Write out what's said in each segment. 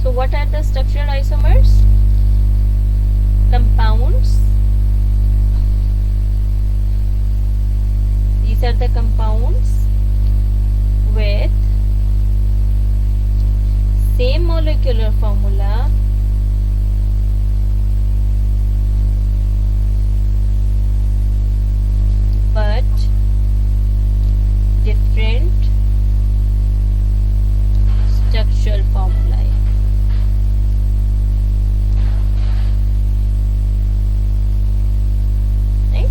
So what are the structural isomers? Compounds. These are the compounds with same molecular formula but different structural formulae. Right?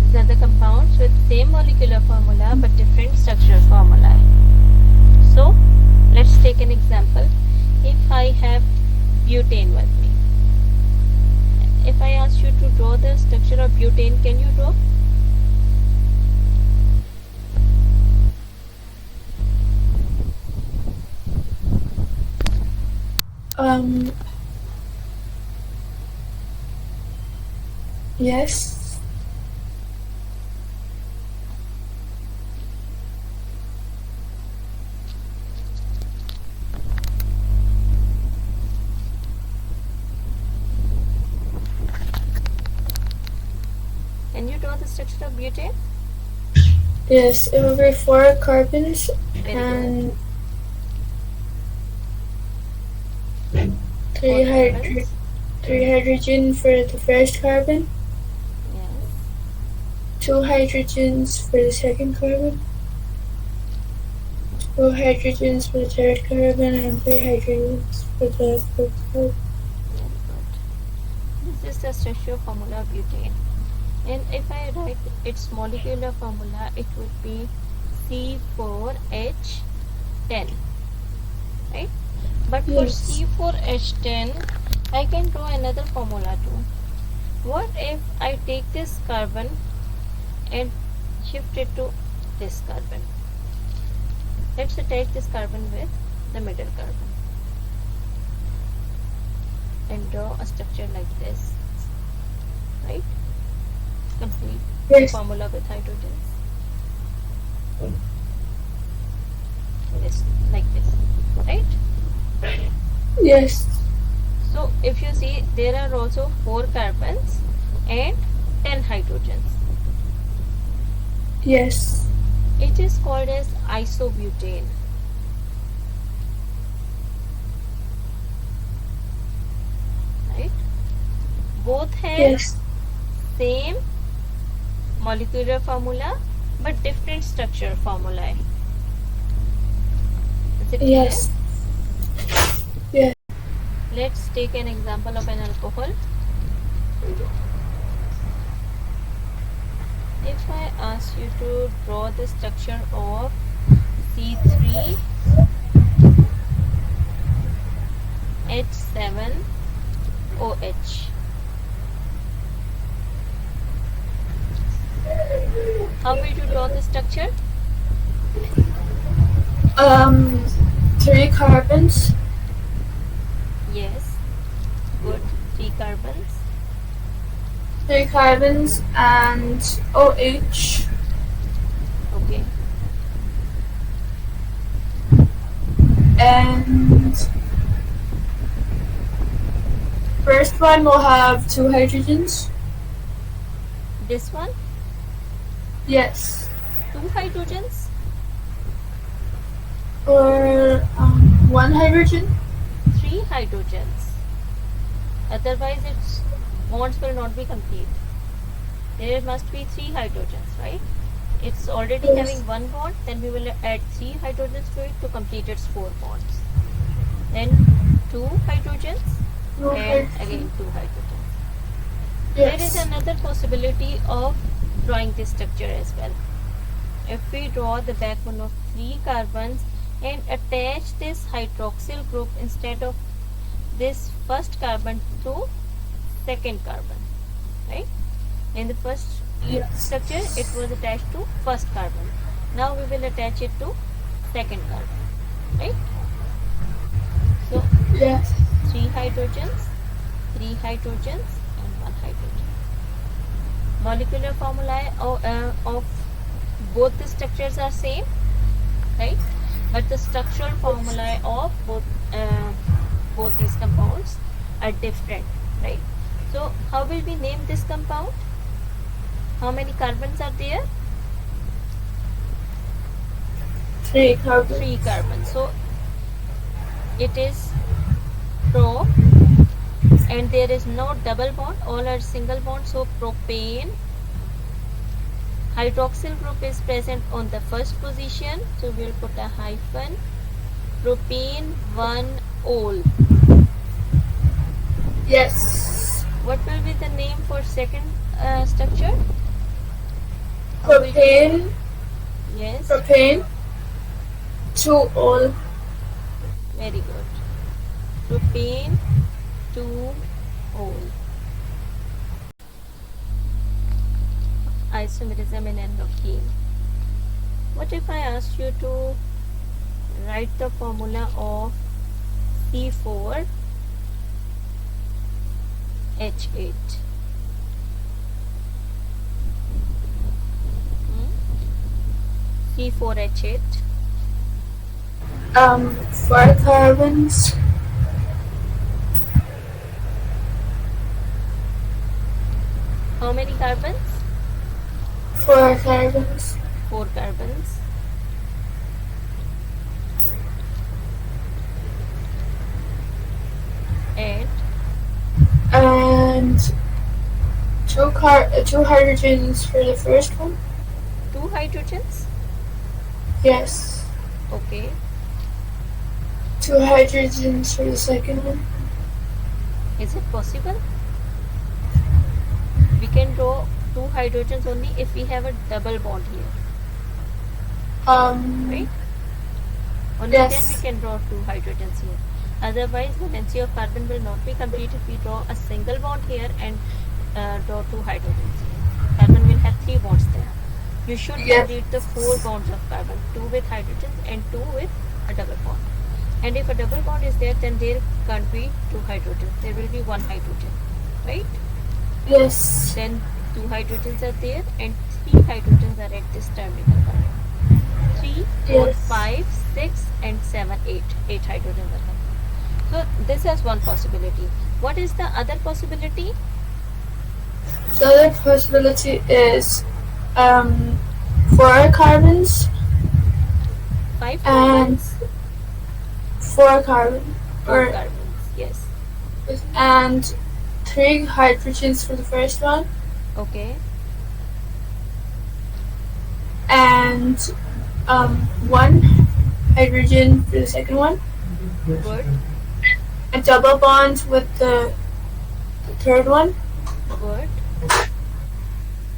These are the compounds with same molecular formula but different structural formulae. So, let's take an example. If I have butane with me, if I ask you to draw the structure of butane, can you draw? Yes. Can you draw the structure of butane? Yes, it will be 4 carbons Very and good. 3 4 carbons. 3 hydrogen for the first carbon, Yes. 2 hydrogens for the second carbon, 2 hydrogens for the third carbon, and 3 hydrogens for the fourth carbon. Very good. This is the structure formula of butane. And if I write its molecular formula, it would be C4H10. Right? But for Yes. C4H10, I can draw another formula too. What if I take this carbon and shift it to this carbon? Let's attach this carbon with the middle carbon and draw a structure like this. Right? Complete Yes. formula with hydrogens. This, like this. Right? Yes. So if you see, there are also 4 carbons and 10 hydrogens. Yes. It is called as isobutane. Right? Both have Yes. same molecular formula but different structure formulae. Is it clear? Yes. Yes. Let's take an example of an alcohol. If I ask you to draw the structure of C3H7OH, how will you draw the structure? 3 carbons. Yes, good. 3 carbons. 3 carbons and OH. Okay. And first one will have 2 hydrogens. This one, Yes. 2 hydrogens. Or 1 hydrogen. 3 hydrogens. Otherwise, its bonds will not be complete. There must be 3 hydrogens, right? It's already Yes. having 1 bond, then we will add 3 hydrogens to it to complete its 4 bonds. Then 2 hydrogens No and hydrogen. again 2 hydrogens. There is Yes. another possibility of drawing this structure as well. If we draw the backbone of 3 carbons and attach this hydroxyl group instead of this first carbon to second carbon, right? In the first Yes. structure, it was attached to first carbon. Now we will attach it to second carbon, right? So Yes. 3 hydrogens, and 1 hydrogen. Molecular formulae of both the structures are same, right? But the structural formulae of both are different, right? So how will we name this compound? How many carbons are there? 3 carbons. 3 carbons. So it is pro, and there is no double bond, all are single bond. So propane. Hydroxyl group is present on the first position, so we'll put a hyphen. Propane 1-ol. Yes. What will be the name for second structure? Propane. Yes. Propane 2-ol. Very good. Propane 2-ol. Isomerism in alkene. What if I ask you to write the formula of C4H8? C4H8. 4 carbons. How many carbons? 4 carbons. 4 carbons. And 2 hydrogens for the first one. 2 hydrogens? Yes. Okay. 2 hydrogens for the second one. Is it possible? We can draw 2 hydrogens only if we have a double bond here. Right? Only Yes. then we can draw 2 hydrogens here. Otherwise, valency of carbon will not be complete if we draw a single bond here and draw 2 hydrogens here. Carbon will have 3 bonds there. You should complete the 4 bonds of carbon, 2 with hydrogens and 2 with a double bond. And if a double bond is there, then there can't be 2 hydrogens. There will be 1 hydrogen, right? Yes. Then 2 hydrogens are there and 3 hydrogens are at this terminal point. 3, 4, 5, 6 and 7, 8. 8 hydrogens are coming. So this is one possibility. What is the other possibility? The other possibility is 4 carbons 5 and carbons? 4 carbons. 4 carbons, yes. And 3 hydrogens for the first one. Okay. And 1 hydrogen for the second one. Good. A double bond with the third one. Good.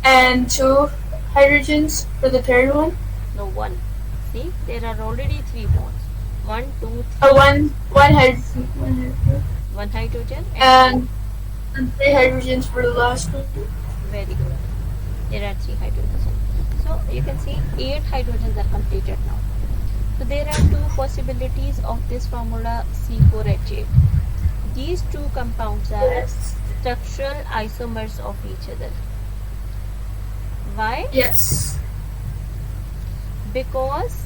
And 2 hydrogens for the third one. No, 1. See, there are already 3 bonds. 1, 2, 3. One hydrogen. 1 hydrogen And 3 hydrogens for the last one. very good. There are 3 hydrogens. So you can see 8 hydrogens are completed now. So there are 2 possibilities of this formula C4H8. These 2 compounds are structural isomers of each other. Why? Yes. Because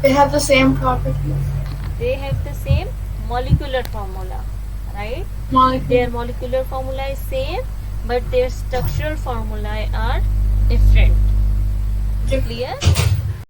they have the same properties. They have the same molecular formula, right? Their molecular formula is same, but their structural formulae are different. Clear?